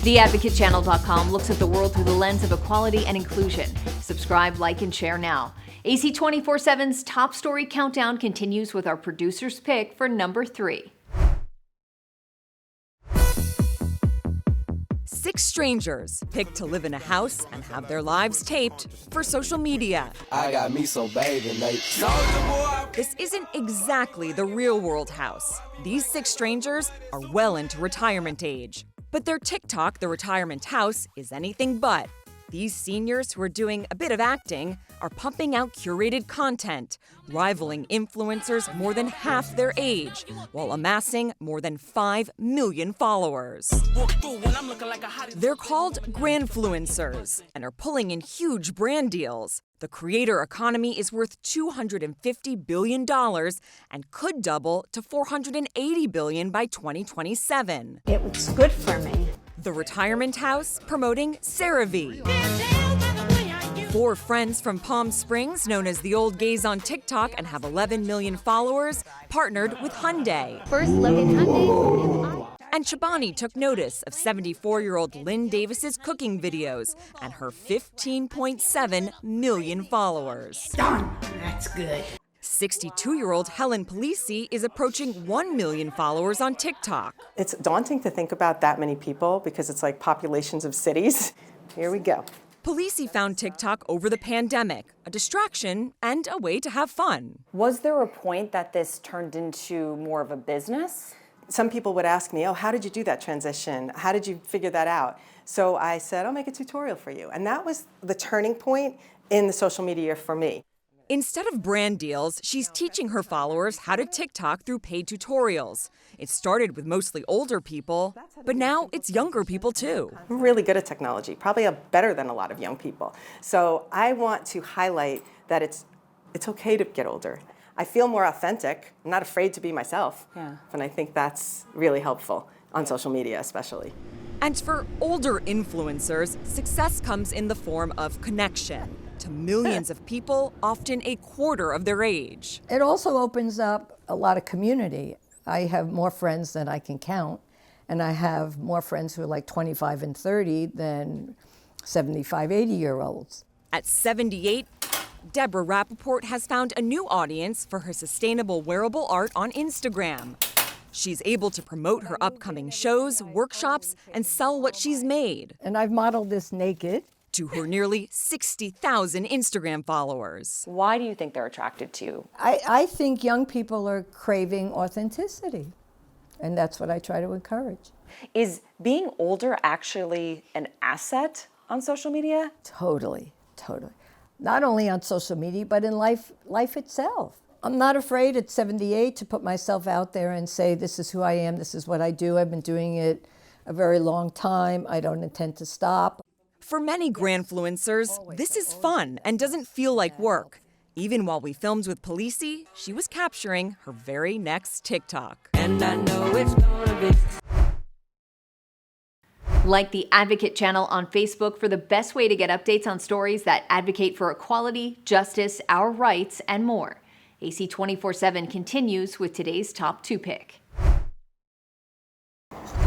TheAdvocateChannel.com looks at the world through the lens of equality and inclusion. Subscribe, like, and share now. AC 24/7's top story countdown continues with our producer's pick for number 3. 6 strangers picked to live in a house and have their lives taped for social media. I got me some baby mate. This isn't exactly the real-world house. These 6 strangers are well into retirement age. But their TikTok, The Retirement House, is anything but. These seniors who are doing a bit of acting are pumping out curated content, rivaling influencers more than half their age, while amassing more than 5 million followers. They're called Grandfluencers and are pulling in huge brand deals. The creator economy is worth $250 billion and could double to $480 billion by 2027. It was good for me. The Retirement House promoting CeraVe. 4 friends from Palm Springs, known as the Old Gays on TikTok and have 11 million followers, partnered with Hyundai. First look at Hyundai. And Chobani took notice of 74-year-old Lynn Davis's cooking videos and her 15.7 million followers. Darn, that's good. 62-year-old Helen Polisi is approaching 1 million followers on TikTok. It's daunting to think about that many people because it's like populations of cities. Here we go. Polisi found TikTok over the pandemic, a distraction and a way to have fun. Was there a point that this turned into more of a business? Some people would ask me, oh, how did you do that transition? How did you figure that out? So I said, I'll make a tutorial for you. And that was the turning point in the social media for me. Instead of brand deals, she's teaching her followers how to TikTok through paid tutorials. It started with mostly older people, but now it's younger people too. I'm really good at technology, probably better than a lot of young people. So I want to highlight that it's okay to get older. I feel more authentic. I'm not afraid to be myself. Yeah. And I think that's really helpful on social media especially. And for older influencers, success comes in the form of connection to millions of people, often a quarter of their age. It also opens up a lot of community. I have more friends than I can count, and I have more friends who are like 25 and 30 than 75, 80-year-olds. At 78, Deborah Rappaport has found a new audience for her sustainable wearable art on Instagram. She's able to promote her upcoming shows, workshops, and sell what she's made. And I've modeled this naked. To her nearly 60,000 Instagram followers. Why do you think they're attracted to you? I think young people are craving authenticity, and that's what I try to encourage. Is being older actually an asset on social media? Totally. Not only on social media, but in life itself. I'm not afraid at 78 to put myself out there and say, this is who I am, this is what I do. I've been doing it a very long time. I don't intend to stop. For many Grandfluencers, this is fun and doesn't feel like work. Even while we filmed with Polisi, she was capturing her very next TikTok. And I know it's gonna be. Like the Advocate Channel on Facebook for the best way to get updates on stories that advocate for equality, justice, our rights, and more. AC 24/7 continues with today's top 2 pick.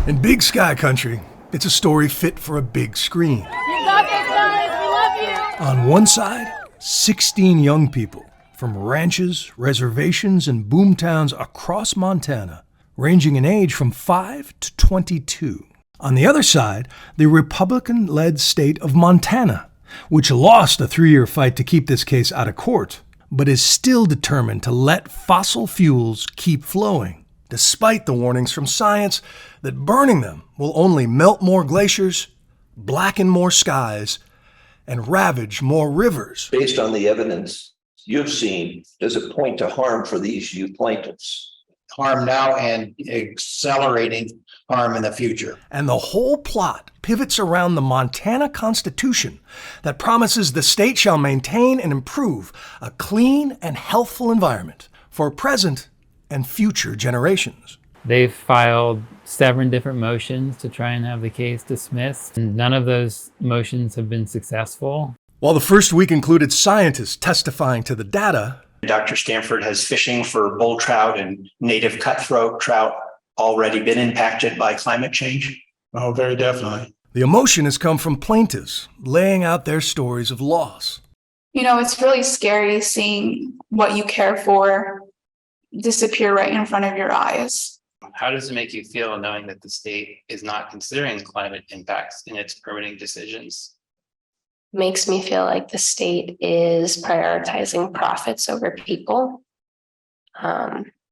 In Big Sky Country, it's a story fit for a big screen. You got this, guys. We love you. On one side, 16 young people from ranches, reservations, and boomtowns across Montana, ranging in age from 5 to 22. On the other side, the Republican-led state of Montana, which lost a 3-year fight to keep this case out of court, but is still determined to let fossil fuels keep flowing, despite the warnings from science that burning them will only melt more glaciers, blacken more skies, and ravage more rivers. Based on the evidence you've seen, does it point to harm for these youth plaintiffs? Harm now and accelerating harm in the future. And the whole plot pivots around the Montana Constitution that promises the state shall maintain and improve a clean and healthful environment for present and future generations. They've filed 7 different motions to try and have the case dismissed, and none of those motions have been successful. While the first week included scientists testifying to the data, Dr. Stanford has fishing for bull trout and native cutthroat trout already been impacted by climate change? Oh, very definitely. The emotion has come from plaintiffs laying out their stories of loss. You know, it's really scary seeing what you care for disappear right in front of your eyes. How does it make you feel knowing that the state is not considering the climate impacts in its permitting decisions? Makes me feel like the state is prioritizing profits over people,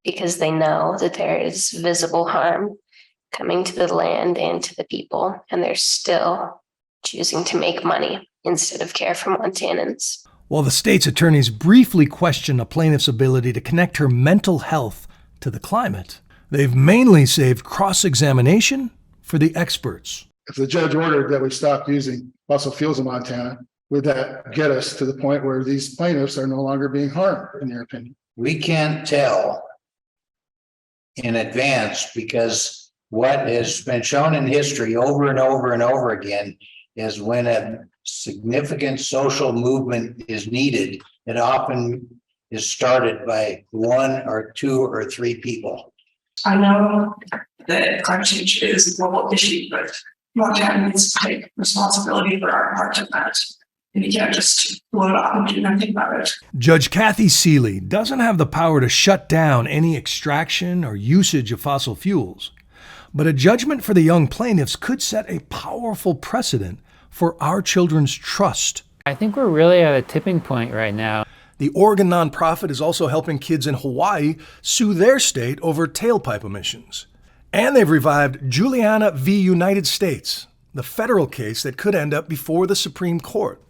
because they know that there is visible harm coming to the land and to the people, and they're still choosing to make money instead of care for Montanans. While the state's attorneys briefly question a plaintiff's ability to connect her mental health to the climate, they've mainly saved cross-examination for the experts. If the judge ordered that we stop using fossil fuels in Montana, would that get us to the point where these plaintiffs are no longer being harmed, in your opinion? We can't tell in advance, because what has been shown in history over and over and over again is when a significant social movement is needed, it often is started by one or two or three people. I know that climate change is a global issue, but Montana needs to take responsibility for our part of that. And you can't just blow it off and do nothing about it. Judge Kathy Seeley doesn't have the power to shut down any extraction or usage of fossil fuels, but a judgment for the young plaintiffs could set a powerful precedent for our children's trust. I think we're really at a tipping point right now. The Oregon nonprofit is also helping kids in Hawaii sue their state over tailpipe emissions. And they've revived Juliana v. United States, the federal case that could end up before the Supreme Court.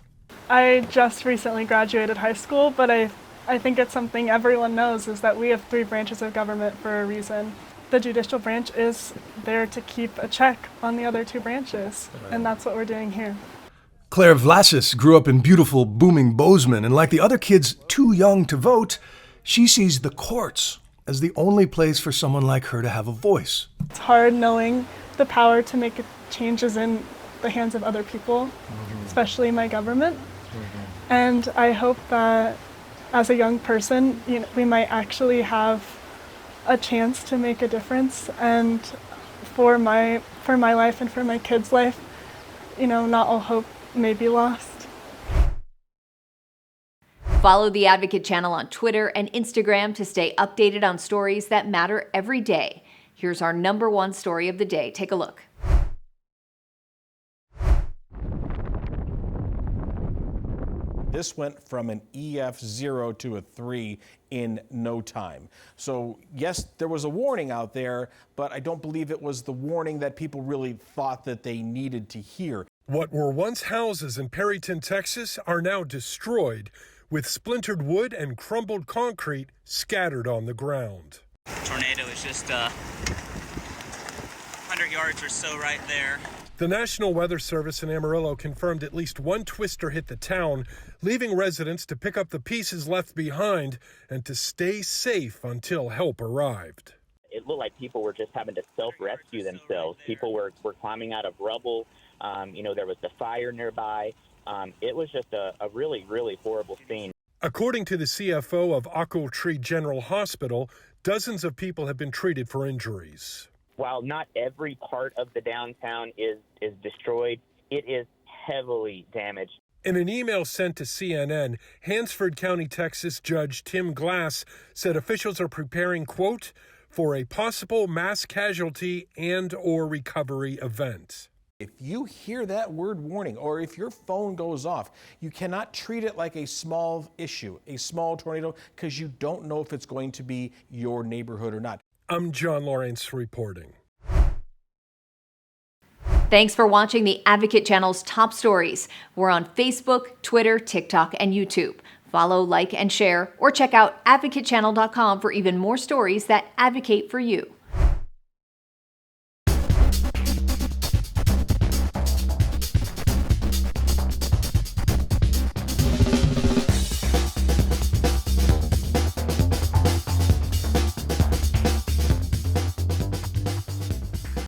I just recently graduated high school, but I think it's something everyone knows, is that we have 3 branches of government for a reason. The judicial branch is there to keep a check on the other 2 branches, and that's what we're doing here. Claire Vlasis grew up in beautiful, booming Bozeman, and like the other kids too young to vote, she sees the courts as the only place for someone like her to have a voice. It's hard knowing the power to make changes in the hands of other people, especially my government. And I hope that as a young person, we might actually have a chance to make a difference, and for my life and for my kids' life, not all hope may be lost. Follow the Advocate channel on Twitter and Instagram to stay updated on stories that matter every day. Here's our #1 story of the day. Take a look. This went from an EF0 to a 3 in no time. So yes, there was a warning out there, but I don't believe it was the warning that people really thought that they needed to hear. What were once houses in Perryton, Texas, are now destroyed, with splintered wood and crumbled concrete scattered on the ground. Tornado is just 100 yards or so right there. The National Weather Service in Amarillo confirmed at least 1 twister hit the town, leaving residents to pick up the pieces left behind and to stay safe until help arrived. It looked like people were just having to self-rescue themselves. People were climbing out of rubble. There was the fire nearby. It was just a really, really horrible scene. According to the CFO of Ochiltree General Hospital, dozens of people have been treated for injuries. While not every part of the downtown is destroyed, it is heavily damaged. In an email sent to CNN, Hansford County, Texas Judge Tim Glass said officials are preparing, quote, for a possible mass casualty and/or recovery event. If you hear that word warning, or if your phone goes off, you cannot treat it like a small issue, a small tornado, because you don't know if it's going to be your neighborhood or not. I'm John Lawrence reporting. Thanks for watching the Advocate channel's top stories. We're on Facebook, Twitter, TikTok, and YouTube. Follow, like, and share, or check out advocatechannel.com for even more stories that advocate for you.